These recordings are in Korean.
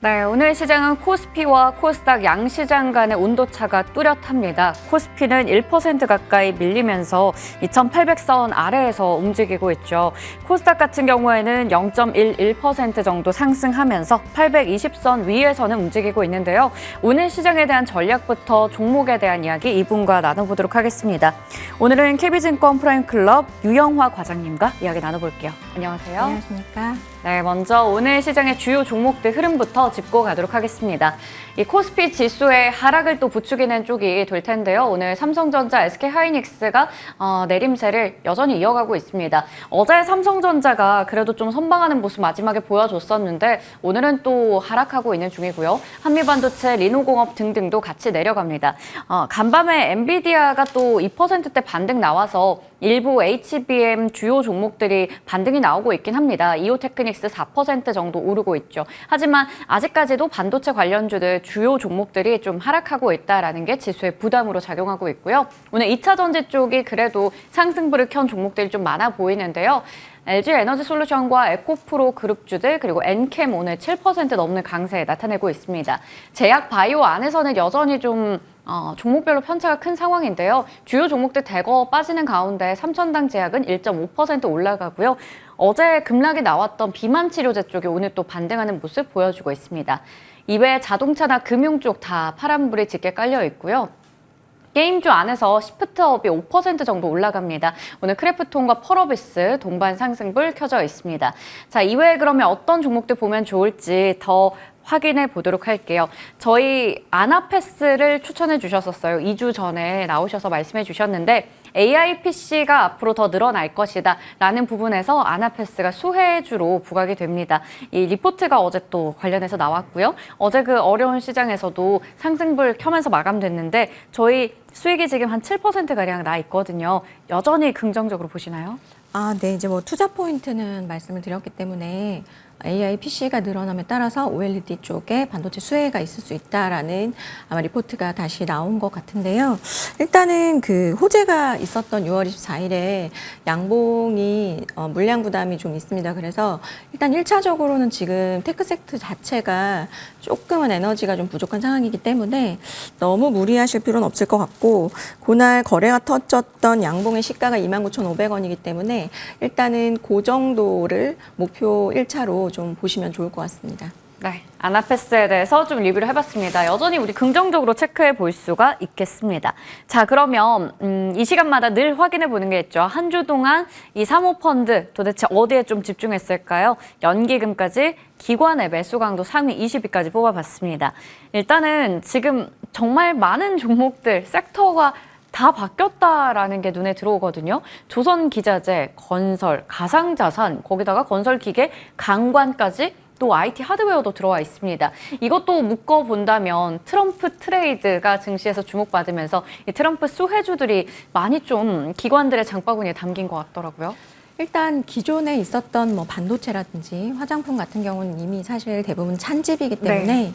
네, 오늘 시장은 코스피와 코스닥 양시장 간의 온도차가 뚜렷합니다. 코스피는 1% 가까이 밀리면서 2,800선 아래에서 움직이고 있죠. 코스닥 같은 경우에는 0.11% 정도 상승하면서 820선 위에서는 움직이고 있는데요. 오늘 시장에 대한 전략부터 종목에 대한 이야기 이분과 나눠보도록 하겠습니다. 오늘은 KB증권 프라임클럽 유영화 과장님과 이야기 나눠볼게요. 안녕하세요. 안녕하십니까. 네, 먼저 오늘 시장의 주요 종목들 흐름부터 짚고 가도록 하겠습니다. 이 코스피 지수의 하락을 또 부추기는 쪽이 될 텐데요. 오늘 삼성전자, SK하이닉스가 내림세를 여전히 이어가고 있습니다. 어제 삼성전자가 그래도 좀 선방하는 모습 마지막에 보여줬었는데 오늘은 또 하락하고 있는 중이고요. 한미반도체, 리노공업 등등도 같이 내려갑니다. 간밤에 엔비디아가 또 2%대 반등 나와서 일부 HBM 주요 종목들이 반등이 나오고 있긴 합니다. 이오테크닉스 4% 정도 오르고 있죠. 하지만 아직까지도 반도체 관련주들 주요 종목들이 좀 하락하고 있다는 게 지수의 부담으로 작용하고 있고요. 오늘 2차 전지 쪽이 그래도 상승불을 켠 종목들이 좀 많아 보이는데요. LG에너지솔루션과 에코프로 그룹주들 그리고 엔캠 오늘 7% 넘는 강세 나타내고 있습니다. 제약 바이오 안에서는 여전히 좀 종목별로 편차가 큰 상황인데요. 주요 종목들 대거 빠지는 가운데 삼천당 제약은 1.5% 올라가고요. 어제 급락이 나왔던 비만 치료제 쪽이 오늘 또 반등하는 모습 보여주고 있습니다. 이외에 자동차나 금융 쪽 다 파란불이 짙게 깔려 있고요. 게임주 안에서 시프트업이 5% 정도 올라갑니다. 오늘 크래프톤과 펄어비스 동반 상승불 켜져 있습니다. 자, 이외에 그러면 어떤 종목들 보면 좋을지 더 확인해 보도록 할게요. 저희 아나패스를 추천해 주셨었어요. 2주 전에 나오셔서 말씀해 주셨는데 AI PC가 앞으로 더 늘어날 것이다 라는 부분에서 아나패스가 수혜주로 부각이 됩니다. 이 리포트가 어제 또 관련해서 나왔고요. 어제 그 어려운 시장에서도 상승불 켜면서 마감됐는데 저희 수익이 지금 한 7%가량 나 있거든요. 여전히 긍정적으로 보시나요? 네. 이제 뭐 투자 포인트는 말씀을 드렸기 때문에 AI PC가 늘어남에 따라서 OLED 쪽에 반도체 수혜가 있을 수 있다라는 아마 리포트가 다시 나온 것 같은데요. 일단은 그 호재가 있었던 6월 24일에 양봉이 물량 부담이 좀 있습니다. 그래서 일단 1차적으로는 지금 테크 섹터 자체가 조금은 에너지가 좀 부족한 상황이기 때문에 너무 무리하실 필요는 없을 것 같고 그날 거래가 터졌던 양봉의 시가가 29,500원이기 때문에 일단은 그 정도를 목표 1차로 좀 보시면 좋을 것 같습니다. 네, 아나패스에 대해서 좀 리뷰를 해봤습니다. 여전히 우리 긍정적으로 체크해 볼 수가 있겠습니다. 자, 그러면 이 시간마다 늘 확인해 보는 게 있죠. 한 주 동안 이 사모펀드 도대체 어디에 좀 집중했을까요? 연기금까지 기관의 매수 강도 상위 20위까지 뽑아봤습니다. 일단은 지금 정말 많은 종목들, 섹터가 다 바뀌었다라는 게 눈에 들어오거든요. 조선기자재, 건설, 가상자산, 거기다가 건설기계, 강관까지 또 IT 하드웨어도 들어와 있습니다. 이것도 묶어본다면 트럼프 트레이드가 증시에서 주목받으면서 이 트럼프 수혜주들이 많이 좀 기관들의 장바구니에 담긴 것 같더라고요. 일단 기존에 있었던 뭐 반도체라든지 화장품 같은 경우는 이미 사실 대부분 찬집이기 때문에 네.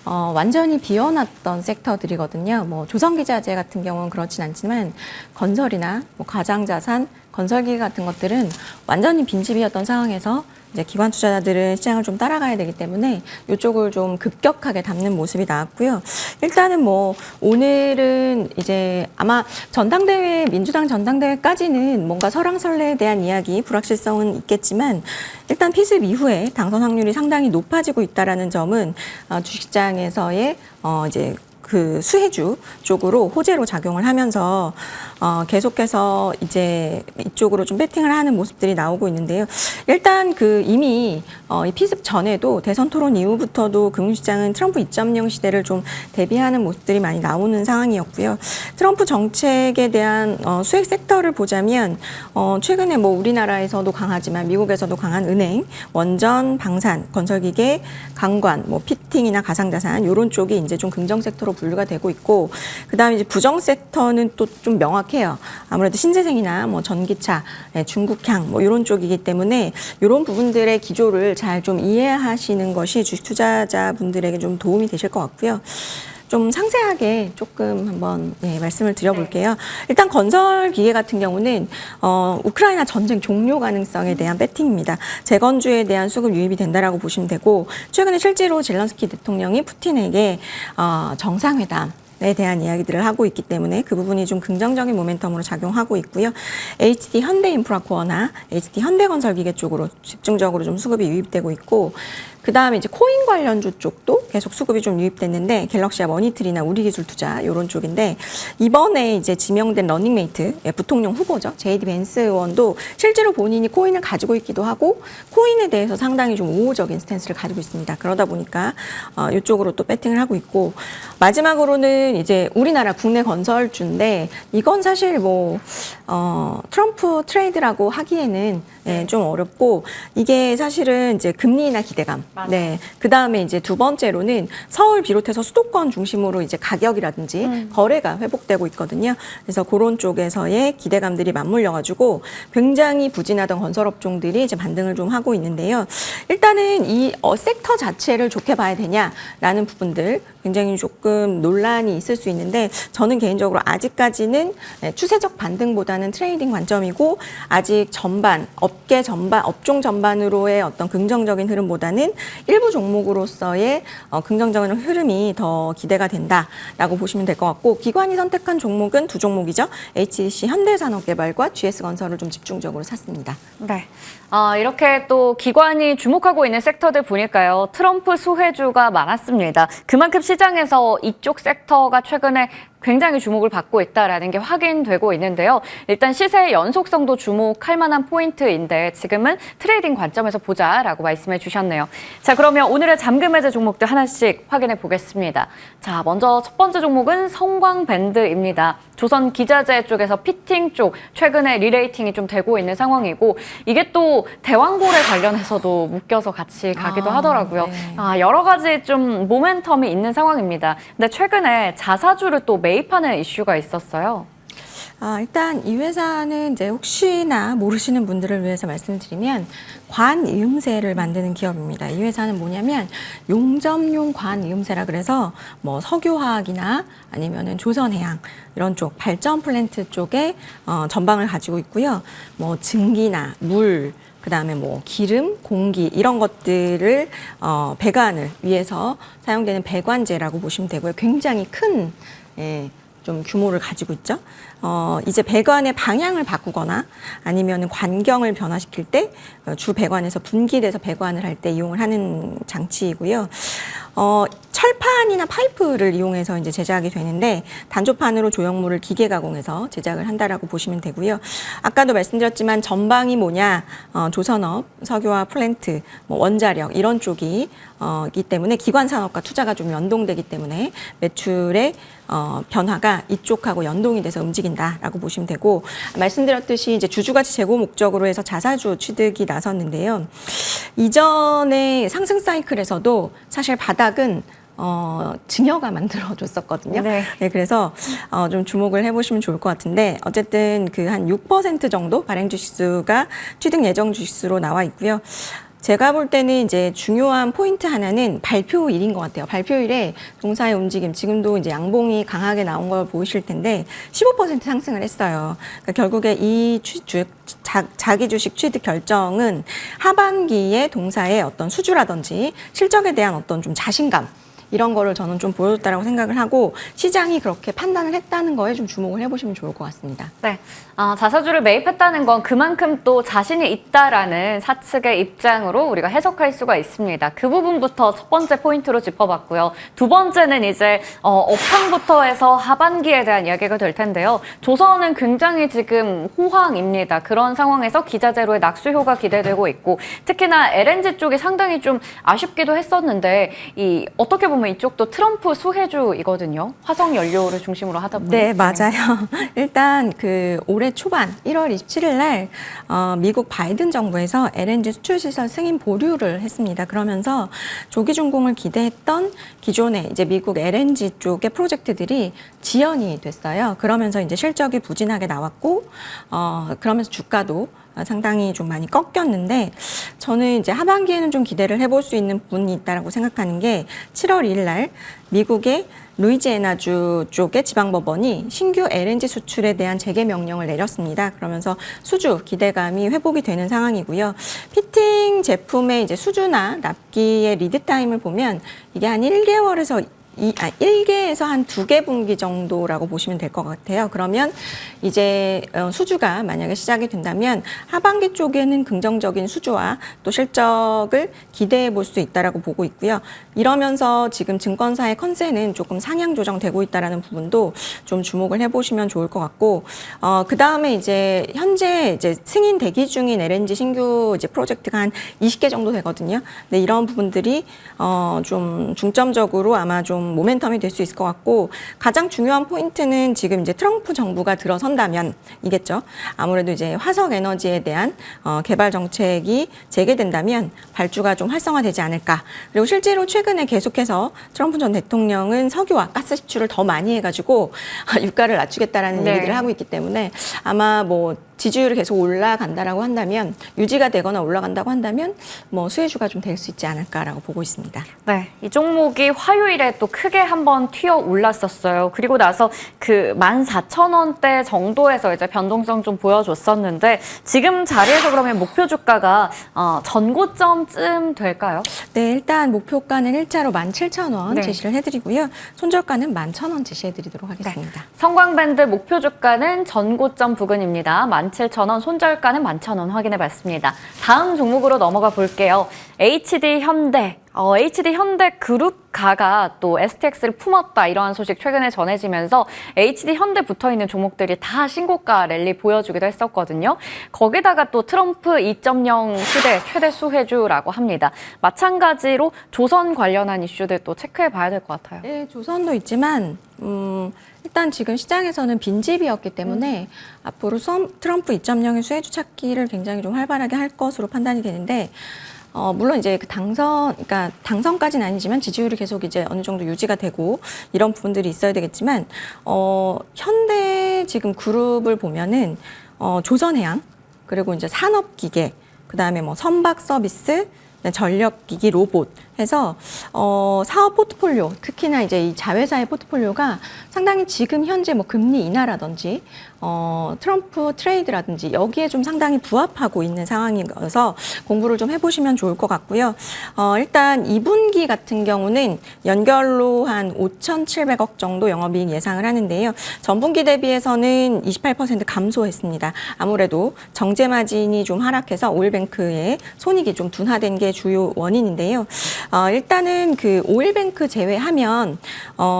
완전히 비워놨던 섹터들이거든요. 뭐 조선기자재 같은 경우는 그렇진 않지만 건설이나 뭐 가장자산, 건설기 같은 것들은 완전히 빈집이었던 상황에서 이제 기관 투자자들은 시장을 좀 따라가야 되기 때문에 이쪽을 좀 급격하게 담는 모습이 나왔고요. 일단은 뭐 오늘은 이제 아마 전당대회, 민주당 전당대회까지는 뭔가 설왕설래에 대한 이야기, 불확실성은 있겠지만 일단 피습 이후에 당선 확률이 상당히 높아지고 있다라는 점은 주식시장에서의 이제 그 수혜주 쪽으로 호재로 작용을 하면서 계속해서 이제 이쪽으로 좀 배팅을 하는 모습들이 나오고 있는데요. 일단 그 이미 이 피습 전에도 대선 토론 이후부터도 금융시장은 트럼프 2.0 시대를 좀 대비하는 모습들이 많이 나오는 상황이었고요. 트럼프 정책에 대한 수혜 섹터를 보자면 최근에 뭐 우리나라에서도 강하지만 미국에서도 강한 은행, 원전, 방산, 건설기계, 강관, 뭐 피팅이나 가상자산 이런 쪽이 이제 좀 긍정 섹터로 분류가 되고 있고 그다음에 이제 부정 섹터는 또 좀 명확해요. 아무래도 신재생이나 뭐 전기차, 중국향 뭐 이런 쪽이기 때문에 이런 부분들의 기조를 잘 좀 이해하시는 것이 주식 투자자분들에게 좀 도움이 되실 것 같고요. 좀 상세하게 조금 한번 말씀을 드려볼게요. 일단 건설 기계 같은 경우는 우크라이나 전쟁 종료 가능성에 대한 배팅입니다. 재건주에 대한 수급 유입이 된다라고 보시면 되고 최근에 실제로 젤런스키 대통령이 푸틴에게 정상회담에 대한 이야기들을 하고 있기 때문에 그 부분이 좀 긍정적인 모멘텀으로 작용하고 있고요. HD 현대인프라코어나 HD 현대건설기계 쪽으로 집중적으로 좀 수급이 유입되고 있고 그 다음에 이제 코인 관련주 쪽도 계속 수급이 좀 유입됐는데 갤럭시와 머니트리나 우리기술투자 이런 쪽인데 이번에 이제 지명된 러닝메이트 부통령 후보죠. JD 벤스 의원도 실제로 본인이 코인을 가지고 있기도 하고 코인에 대해서 상당히 좀 우호적인 스탠스를 가지고 있습니다. 그러다 보니까 이쪽으로 또 배팅을 하고 있고 마지막으로는 이제 우리나라 국내 건설주인데 이건 사실 뭐 트럼프 트레이드라고 하기에는 좀 어렵고 이게 사실은 이제 금리나 기대감. 맞아요. 네. 그 다음에 이제 두 번째로는 서울 비롯해서 수도권 중심으로 이제 가격이라든지 거래가 회복되고 있거든요. 그래서 그런 쪽에서의 기대감들이 맞물려가지고 굉장히 부진하던 건설업종들이 이제 반등을 좀 하고 있는데요. 일단은 이 섹터 자체를 좋게 봐야 되냐라는 부분들 굉장히 조금 논란이 있을 수 있는데 저는 개인적으로 아직까지는 추세적 반등보다는 트레이딩 관점이고 아직 전반 업계 전반 업종 전반으로의 어떤 긍정적인 흐름보다는 일부 종목으로서의 긍정적인 흐름이 더 기대가 된다라고 보시면 될 것 같고 기관이 선택한 종목은 두 종목이죠. HDC 현대산업개발과 GS건설을 좀 집중적으로 샀습니다. 네. 이렇게 또 기관이 주목하고 있는 섹터들 보니까요. 트럼프 수혜주가 많았습니다. 그만큼 시장에서 이쪽 섹터가 최근에 굉장히 주목을 받고 있다는 게 확인되고 있는데요. 일단 시세의 연속성도 주목할 만한 포인트인데 지금은 트레이딩 관점에서 보자라고 말씀해 주셨네요. 자, 그러면 오늘의 잠금 해제 종목들 하나씩 확인해 보겠습니다. 자, 먼저 첫 번째 종목은 성광밴드입니다. 조선 기자재 쪽에서 피팅 쪽 최근에 리레이팅이 좀 되고 있는 상황이고 이게 또 대왕고래 관련해서도 묶여서 같이 가기도 하더라고요. 네. 여러 가지 좀 모멘텀이 있는 상황입니다. 근데 최근에 자사주를 또 매입하는 이슈가 있었어요. 일단 이 회사는 이제 혹시나 모르시는 분들을 위해서 말씀드리면 관이음새를 만드는 기업입니다. 이 회사는 뭐냐면 용접용 관이음새라 그래서 뭐 석유화학이나 아니면은 조선해양 이런 쪽 발전 플랜트 쪽에 전방을 가지고 있고요. 뭐 증기나 물 그다음에 뭐 기름, 공기 이런 것들을 배관을 위해서 사용되는 배관재라고 보시면 되고요. 굉장히 큰 좀 규모를 가지고 있죠. 이제 배관의 방향을 바꾸거나 아니면 관경을 변화시킬 때 주 배관에서 분기돼서 배관을 할 때 이용을 하는 장치이고요. 철판이나 파이프를 이용해서 이제 제작이 되는데 단조판으로 조형물을 기계 가공해서 제작을 한다라고 보시면 되고요. 아까도 말씀드렸지만 전방이 뭐냐, 조선업, 석유화 플랜트, 뭐 원자력 이런 쪽이 기 때문에 기관 산업과 투자가 좀 연동되기 때문에 매출의 변화가 이쪽하고 연동이 돼서 움직인다라고 보시면 되고 말씀드렸듯이 이제 주주가치 제고 목적으로 해서 자사주 취득이 나섰는데요. 이전에 상승 사이클에서도 사실 바닥은 증여가 만들어줬었거든요. 네. 네, 그래서 좀 주목을 해보시면 좋을 것 같은데 어쨌든 그 한 6% 정도 발행 주식수가 취득 예정 주식수로 나와 있고요. 제가 볼 때는 이제 중요한 포인트 하나는 발표일인 것 같아요. 발표일에 동사의 움직임, 지금도 이제 양봉이 강하게 나온 걸 보이실 텐데 15% 상승을 했어요. 그러니까 결국에 이 자기 주식 취득 결정은 하반기에 동사의 어떤 수주라든지 실적에 대한 어떤 좀 자신감 이런 거를 저는 좀 보여줬다라고 생각을 하고 시장이 그렇게 판단을 했다는 거에 좀 주목을 해보시면 좋을 것 같습니다. 네, 자사주를 매입했다는 건 그만큼 또 자신이 있다라는 사측의 입장으로 우리가 해석할 수가 있습니다. 그 부분부터 첫 번째 포인트로 짚어봤고요. 두 번째는 이제 업황부터 해서 하반기에 대한 이야기가 될 텐데요. 조선은 굉장히 지금 호황입니다. 그런 상황에서 기자재로의 낙수효가 기대되고 있고 특히나 LNG 쪽이 상당히 좀 아쉽기도 했었는데 어떻게 보면 이쪽도 트럼프 수혜주이거든요. 화석 연료를 중심으로 하다 보니. 네, 맞아요. 일단 그 올해 초반 1월 27일 날 미국 바이든 정부에서 LNG 수출 시설 승인 보류를 했습니다. 그러면서 조기 준공을 기대했던 기존의 이제 미국 LNG 쪽의 프로젝트들이 지연이 됐어요. 그러면서 이제 실적이 부진하게 나왔고 그러면서 주가도 상당히 좀 많이 꺾였는데 저는 이제 하반기에는 좀 기대를 해볼 수 있는 부분이 있다라고 생각하는 게 7월 2일 날 미국의 루이지애나주 쪽의 지방법원이 신규 LNG 수출에 대한 재개 명령을 내렸습니다. 그러면서 수주 기대감이 회복이 되는 상황이고요. 피팅 제품의 이제 수주나 납기의 리드 타임을 보면 이게 한 1개월에서 1개에서 한 2개 분기 정도라고 보시면 될 것 같아요. 그러면 이제 수주가 만약에 시작이 된다면 하반기 쪽에는 긍정적인 수주와 또 실적을 기대해 볼 수 있다라고 보고 있고요. 이러면서 지금 증권사의 컨센은 조금 상향 조정되고 있다라는 부분도 좀 주목을 해보시면 좋을 것 같고, 그 다음에 이제 현재 이제 승인 대기 중인 LNG 신규 이제 프로젝트가 한 20개 정도 되거든요. 근데 이런 부분들이 좀 중점적으로 아마 좀 모멘텀이 될 수 있을 것 같고, 가장 중요한 포인트는 지금 이제 트럼프 정부가 들어선다면 이겠죠. 아무래도 이제 화석 에너지에 대한 개발 정책이 재개된다면 발주가 좀 활성화되지 않을까. 그리고 실제로 최근에 계속해서 트럼프 전 대통령은 석유와 가스 수출을 더 많이 해가지고 유가를 낮추겠다라는 네. 얘기들을 하고 있기 때문에 아마 뭐 지지율이 계속 올라간다라고 한다면, 유지가 되거나 올라간다고 한다면 뭐 수혜주가 좀 될 수 있지 않을까라고 보고 있습니다. 네, 이 종목이 화요일에 또 크게 한번 튀어 올랐었어요. 그리고 나서 그 14,000원대 정도에서 이제 변동성 좀 보여줬었는데 지금 자리에서 그러면 목표 주가가 전고점쯤 될까요? 네, 일단 목표가는 1차로 17,000원 네. 제시를 해드리고요. 손절가는 11,000원 제시해드리도록 하겠습니다. 성광밴드 목표 주가는 전고점 부근입니다. 17,000원, 손절가는 11,000원 확인해 봤습니다. 다음 종목으로 넘어가 볼게요. HD 현대. HD 현대 그룹가가 또 STX를 품었다, 이러한 소식 최근에 전해지면서 HD 현대 붙어있는 종목들이 다 신고가 랠리 보여주기도 했었거든요. 거기다가 또 트럼프 2.0 시대 최대 수혜주라고 합니다. 마찬가지로 조선 관련한 이슈들 또 체크해 봐야 될 것 같아요. 네, 조선도 있지만 일단 지금 시장에서는 빈집이었기 때문에 앞으로 트럼프 2.0의 수혜주 찾기를 굉장히 좀 활발하게 할 것으로 판단이 되는데, 물론 이제 그 그러니까 당선까지는 아니지만 지지율이 계속 이제 어느 정도 유지가 되고 이런 부분들이 있어야 되겠지만, 현대 지금 그룹을 보면은, 조선해양, 그리고 이제 산업기계, 그 다음에 뭐 선박 서비스, 전력기기, 로봇 해서 사업 포트폴리오, 특히나 이제 이 자회사의 포트폴리오가 상당히 지금 현재 뭐 금리 인하라든지 트럼프 트레이드라든지 여기에 좀 상당히 부합하고 있는 상황이어서 공부를 좀 해보시면 좋을 것 같고요. 일단 2분기 같은 경우는 연결로 한 5,700억 정도 영업이익 예상을 하는데요. 전분기 대비해서는 28% 감소했습니다. 아무래도 정제 마진이 좀 하락해서 오일뱅크의 손익이 좀 둔화된 게 주요 원인인데요. 일단은 그 오일뱅크 제외하면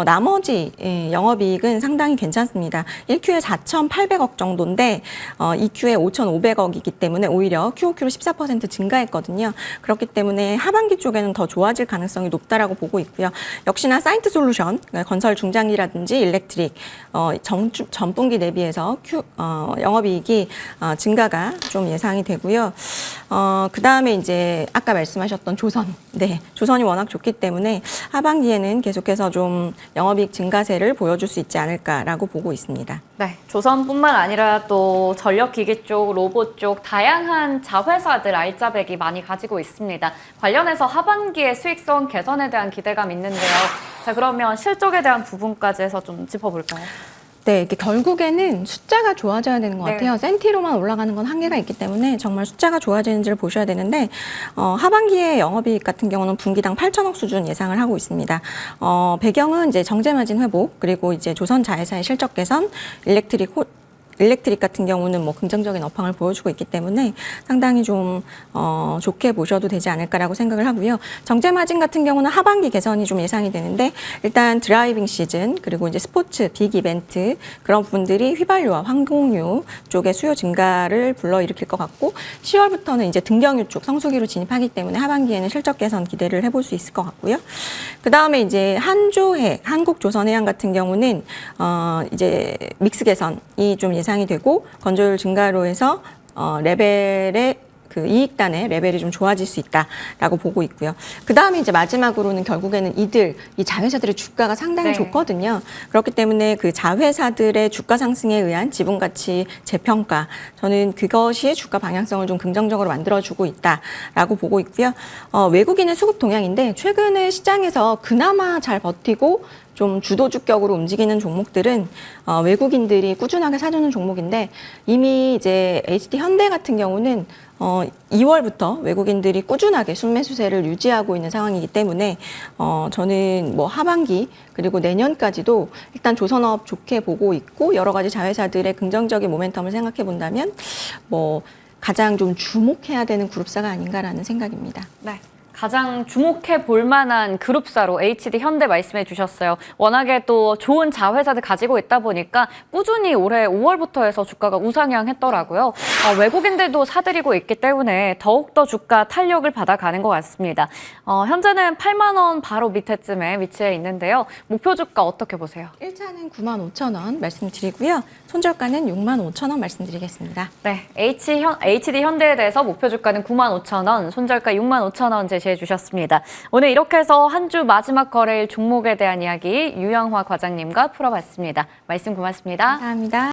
나머지 영업이익은 상당히 괜찮습니다. 1Q에 4,800억 정도인데 2Q에 5,500억이기 때문에 오히려 QOQ로 14% 증가했거든요. 그렇기 때문에 하반기 쪽에는 더 좋아질 가능성이 높다라고 보고 있고요. 역시나 사이트 솔루션, 건설 중장기라든지 일렉트릭 전분기 대비해서 영업이익이 증가가 좀 예상이 되고요. 그 다음에 이제 아까 말씀하셨던 조선, 네, 조선이 워낙 좋기 때문에 하반기에는 계속해서 좀 영업이익 증가세를 보여줄 수 있지 않을까라고 보고 있습니다. 네, 조선뿐만 아니라 또 전력기기 쪽, 로봇 쪽 다양한 자회사들 알짜배기 많이 가지고 있습니다. 관련해서 하반기에 수익성 개선에 대한 기대감 있는데요. 자, 그러면 실적에 대한 부분까지 해서 좀 짚어볼까요? 네, 이게 결국에는 숫자가 좋아져야 되는 것 네. 같아요. 센티로만 올라가는 건 한계가 있기 때문에 정말 숫자가 좋아지는지를 보셔야 되는데, 하반기에 영업이익 같은 경우는 분기당 8천억 수준 예상을 하고 있습니다. 배경은 이제 정제마진 회복, 그리고 이제 조선 자회사의 실적 개선, 일렉트릭 같은 경우는 뭐 긍정적인 업황을 보여주고 있기 때문에 상당히 좀 좋게 보셔도 되지 않을까라고 생각을 하고요. 정제 마진 같은 경우는 하반기 개선이 좀 예상이 되는데, 일단 드라이빙 시즌, 그리고 이제 스포츠, 빅 이벤트 그런 부분들이 휘발유와 항공유 쪽의 수요 증가를 불러일으킬 것 같고, 10월부터는 이제 등경유 쪽 성수기로 진입하기 때문에 하반기에는 실적 개선 기대를 해볼 수 있을 것 같고요. 그 다음에 이제 한조해, 한국조선해양 같은 경우는 이제 믹스 개선이 좀 예상이 되고, 건조율 증가로 해서 레벨의 그 이익단의 레벨이 좀 좋아질 수 있다라고 보고 있고요. 그 다음에 이제 마지막으로는 결국에는 이 자회사들의 주가가 상당히 네. 좋거든요. 그렇기 때문에 그 자회사들의 주가 상승에 의한 지분가치 재평가, 저는 그것이 주가 방향성을 좀 긍정적으로 만들어주고 있다라고 보고 있고요. 외국인의 수급 동향인데 최근에 시장에서 그나마 잘 버티고 좀 주도주격으로 움직이는 종목들은 외국인들이 꾸준하게 사주는 종목인데 이미 이제 HD 현대 같은 경우는 2월부터 외국인들이 꾸준하게 순매수세를 유지하고 있는 상황이기 때문에 저는 뭐 하반기 그리고 내년까지도 일단 조선업 좋게 보고 있고 여러 가지 자회사들의 긍정적인 모멘텀을 생각해 본다면 뭐 가장 좀 주목해야 되는 그룹사가 아닌가라는 생각입니다. 네. 가장 주목해 볼 만한 그룹사로 HD 현대 말씀해 주셨어요. 워낙에 또 좋은 자회사들 가지고 있다 보니까 꾸준히 올해 5월부터 해서 주가가 우상향했더라고요. 외국인들도 사들이고 있기 때문에 더욱더 주가 탄력을 받아가는 것 같습니다. 현재는 8만 원 바로 밑에쯤에 위치해 있는데요. 목표 주가 어떻게 보세요? 1차는 9만 5천 원 말씀드리고요. 손절가는 6만 5천 원 말씀드리겠습니다. 네, HD 현대에 대해서 목표 주가는 9만 5천 원, 손절가 6만 5천 원 제시해 주셨습니다. 오늘 이렇게 해서 한 주 마지막 거래일 종목에 대한 이야기 유영화 과장님과 풀어봤습니다. 말씀 고맙습니다. 감사합니다.